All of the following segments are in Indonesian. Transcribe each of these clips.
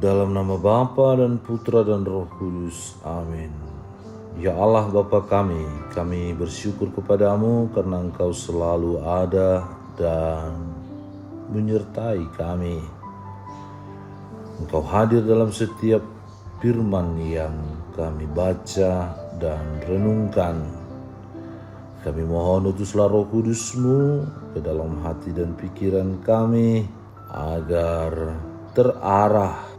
Dalam nama Bapa dan Putra dan Roh Kudus. Amin. Ya Allah Bapa kami bersyukur kepadamu karena Engkau selalu ada dan menyertai kami. Engkau hadir dalam setiap firman yang kami baca dan renungkan. Kami mohon utuslah Roh Kudus-Mu ke dalam hati dan pikiran kami agar terarah,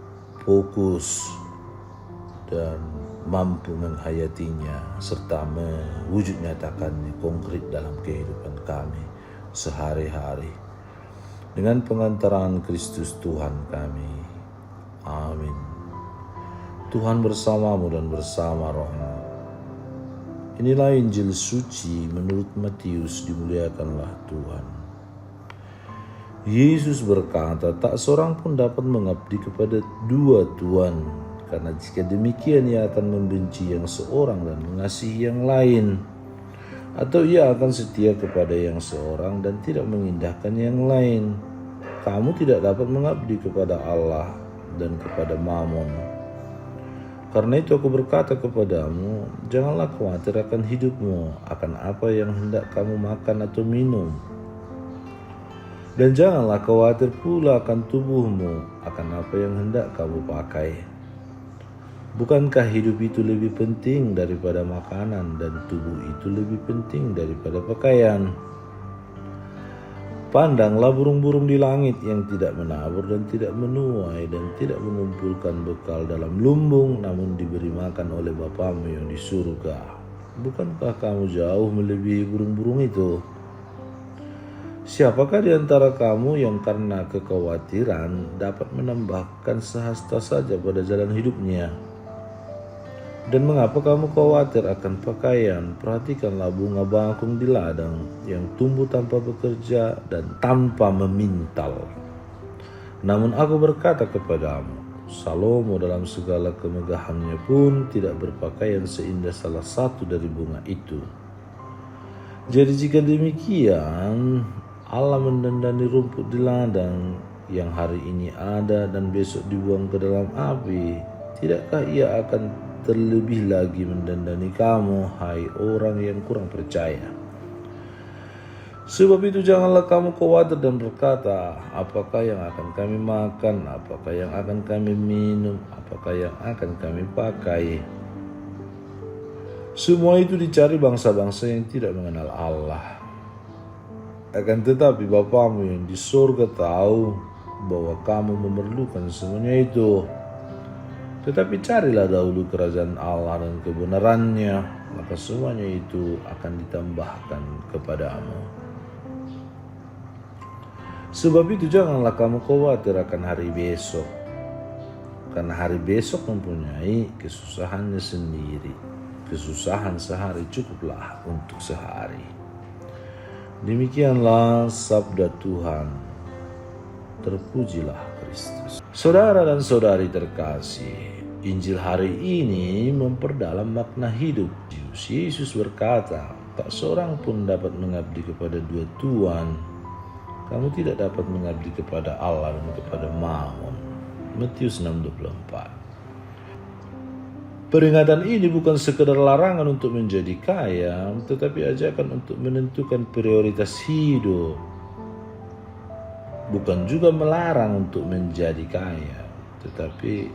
fokus, dan mampu menghayatinya serta mewujud nyatakannya konkret dalam kehidupan kami sehari-hari. Dengan pengantaran Kristus Tuhan kami. Amin. Tuhan bersamamu dan bersama rohmu. Inilah Injil suci menurut Matius, dimuliakanlah Tuhan. Yesus berkata, tak seorang pun dapat mengabdi kepada dua tuan, karena jika demikian ia akan membenci yang seorang dan mengasihi yang lain, atau ia akan setia kepada yang seorang dan tidak mengindahkan yang lain. Kamu tidak dapat mengabdi kepada Allah dan kepada Mammon. Karena itu aku berkata kepadamu, janganlah khawatir akan hidupmu, akan apa yang hendak kamu makan atau minum. Dan janganlah khawatir pula akan tubuhmu, akan apa yang hendak kamu pakai. Bukankah hidup itu lebih penting daripada makanan, dan tubuh itu lebih penting daripada pakaian? Pandanglah burung-burung di langit yang tidak menabur dan tidak menuai dan tidak mengumpulkan bekal dalam lumbung, namun diberi makan oleh Bapamu yang di surga. Bukankah kamu jauh melebihi burung-burung itu? Siapakah di antara kamu yang karena kekhawatiran dapat menambahkan sehasta saja pada jalan hidupnya? Dan mengapa kamu khawatir akan pakaian? Perhatikanlah bunga bangkong di ladang yang tumbuh tanpa bekerja dan tanpa memintal. Namun aku berkata kepadamu, Salomo dalam segala kemegahannya pun tidak berpakaian seindah salah satu dari bunga itu. Jadi jika demikian, Allah mendandani rumput di ladang yang hari ini ada dan besok dibuang ke dalam api. Tidakkah ia akan terlebih lagi mendandani kamu, hai orang yang kurang percaya? Sebab itu janganlah kamu khawatir dan berkata, apakah yang akan kami makan, apakah yang akan kami minum, apakah yang akan kami pakai. Semua itu dicari bangsa-bangsa yang tidak mengenal Allah. Akan tetapi Bapamu yang di surga tahu bahwa kamu memerlukan semuanya itu. Tetapi carilah dahulu kerajaan Allah dan kebenarannya, maka semuanya itu akan ditambahkan kepadamu. Sebab itu janganlah kamu khawatir akan hari besok, karena hari besok mempunyai kesusahannya sendiri. Kesusahan sehari cukuplah untuk sehari. Demikianlah sabda Tuhan. Terpujilah Kristus. Saudara dan saudari terkasih, Injil hari ini memperdalam makna hidup. Yesus berkata, tak seorang pun dapat mengabdi kepada dua tuan. Kamu tidak dapat mengabdi kepada Allah dan kepada Mammon. Matius 6:24. Peringatan ini bukan sekedar larangan untuk menjadi kaya, tetapi ajakan untuk menentukan prioritas hidup. Bukan juga melarang untuk menjadi kaya, tetapi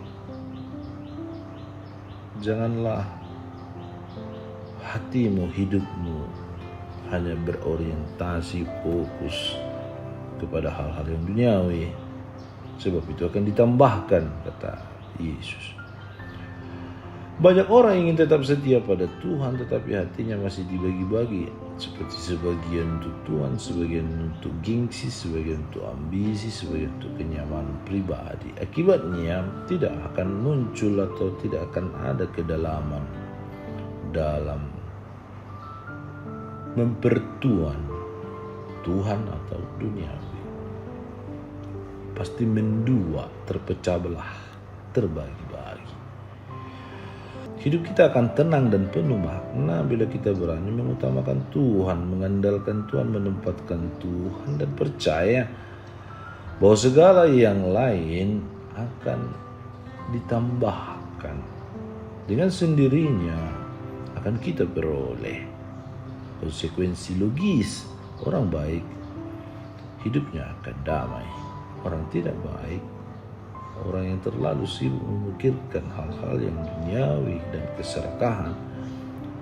janganlah hatimu, hidupmu hanya berorientasi fokus kepada hal-hal yang duniawi, sebab itu akan ditambahkan, kata Yesus. Banyak orang ingin tetap setia pada Tuhan, tetapi hatinya masih dibagi-bagi, seperti sebagian untuk Tuhan, sebagian untuk gengsi, sebagian untuk ambisi, sebagian untuk kenyamanan pribadi. Akibatnya tidak akan muncul atau tidak akan ada kedalaman dalam mempertuan Tuhan atau duniawi. Pasti mendua, terpecah belah, terbagi-bagi. Hidup kita akan tenang dan penuh makna bila kita berani mengutamakan Tuhan, mengandalkan Tuhan, menempatkan Tuhan, dan percaya bahwa segala yang lain akan ditambahkan. Dengan sendirinya akan kita beroleh konsekuensi logis. Orang baik hidupnya akan damai. Orang tidak baik, orang yang terlalu sibuk memikirkan hal-hal yang duniawi dan keserakahan,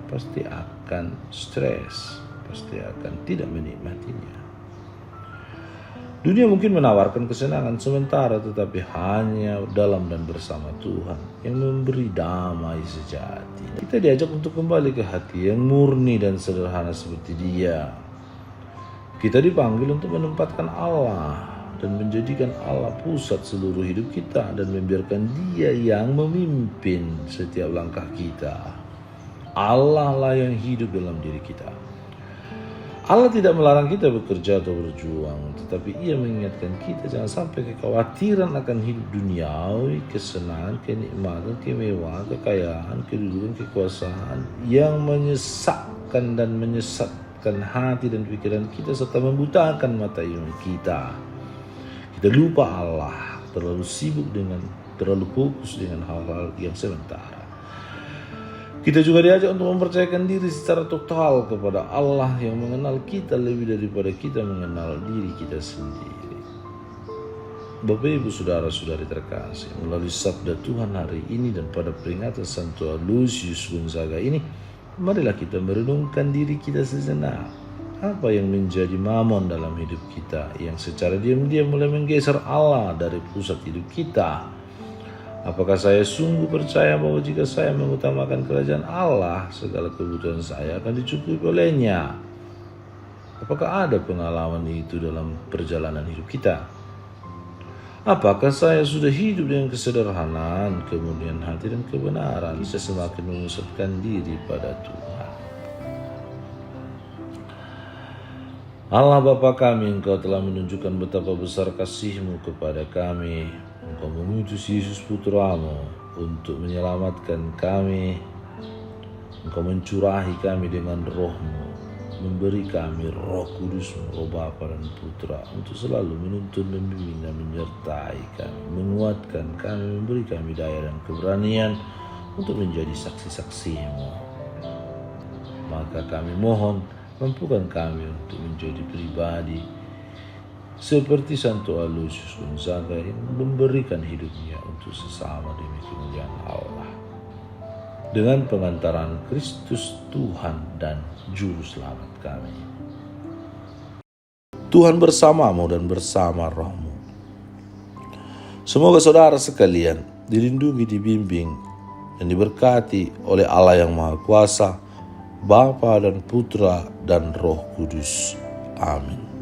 pasti akan stres, pasti akan tidak menikmatinya. Dunia mungkin menawarkan kesenangan sementara, tetapi hanya dalam dan bersama Tuhan yang memberi damai sejati. Kita diajak untuk kembali ke hati yang murni dan sederhana seperti Dia. Kita dipanggil untuk menempatkan Allah dan menjadikan Allah pusat seluruh hidup kita dan membiarkan Dia yang memimpin setiap langkah kita. Allah lah yang hidup dalam diri kita. Allah tidak melarang kita bekerja atau berjuang, tetapi Ia mengingatkan kita jangan sampai kekhawatiran akan hidup duniawi, kesenangan, kenikmatan, kemewahan, kekayaan, kedudukan, kekuasaan yang menyesatkan dan menyesatkan hati dan pikiran kita serta membutakan mata iman kita. Kita lupa Allah, terlalu fokus dengan hal-hal yang sementara. Kita juga diajak untuk mempercayakan diri secara total kepada Allah yang mengenal kita lebih daripada kita mengenal diri kita sendiri. Bapak Ibu Saudara-saudari terkasih, melalui sabda Tuhan hari ini dan pada peringatan Santo Aloysius Gonzaga ini, marilah kita merenungkan diri kita sejenak. Apa yang menjadi mamon dalam hidup kita yang secara diam-diam mulai menggeser Allah dari pusat hidup kita? Apakah saya sungguh percaya bahwa jika saya mengutamakan kerajaan Allah, segala kebutuhan saya akan dicukupi olehnya? Apakah ada pengalaman itu dalam perjalanan hidup kita? Apakah saya sudah hidup dengan kesederhanaan, kemudian hati dan kebenaran, bisa semakin memusatkan diri pada Tuhan? Allah Bapa kami, Engkau telah menunjukkan betapa besar kasih-Mu kepada kami. Engkau mengutus Yesus Putra-Mu untuk menyelamatkan kami. Engkau mencurahi kami dengan Roh-Mu, memberi kami Roh Kudus-Mu, Roh Bapa dan Putra, untuk selalu menuntun, membimbing dan menyertai kami, menguatkan kami, memberi kami daya dan keberanian untuk menjadi saksi-saksi-Mu. Maka kami mohon, mampukan kami untuk menjadi pribadi seperti Santo Aloysius Gonzaga yang memberikan hidupnya untuk sesama demi kemuliaan Allah. Dengan pengantaran Kristus Tuhan dan Juru Selamat kami. Tuhan bersamamu dan bersama rohmu. Semoga saudara sekalian dilindungi, dibimbing, dan diberkati oleh Allah yang Maha Kuasa, Bapa dan Putra dan Roh Kudus. Amin.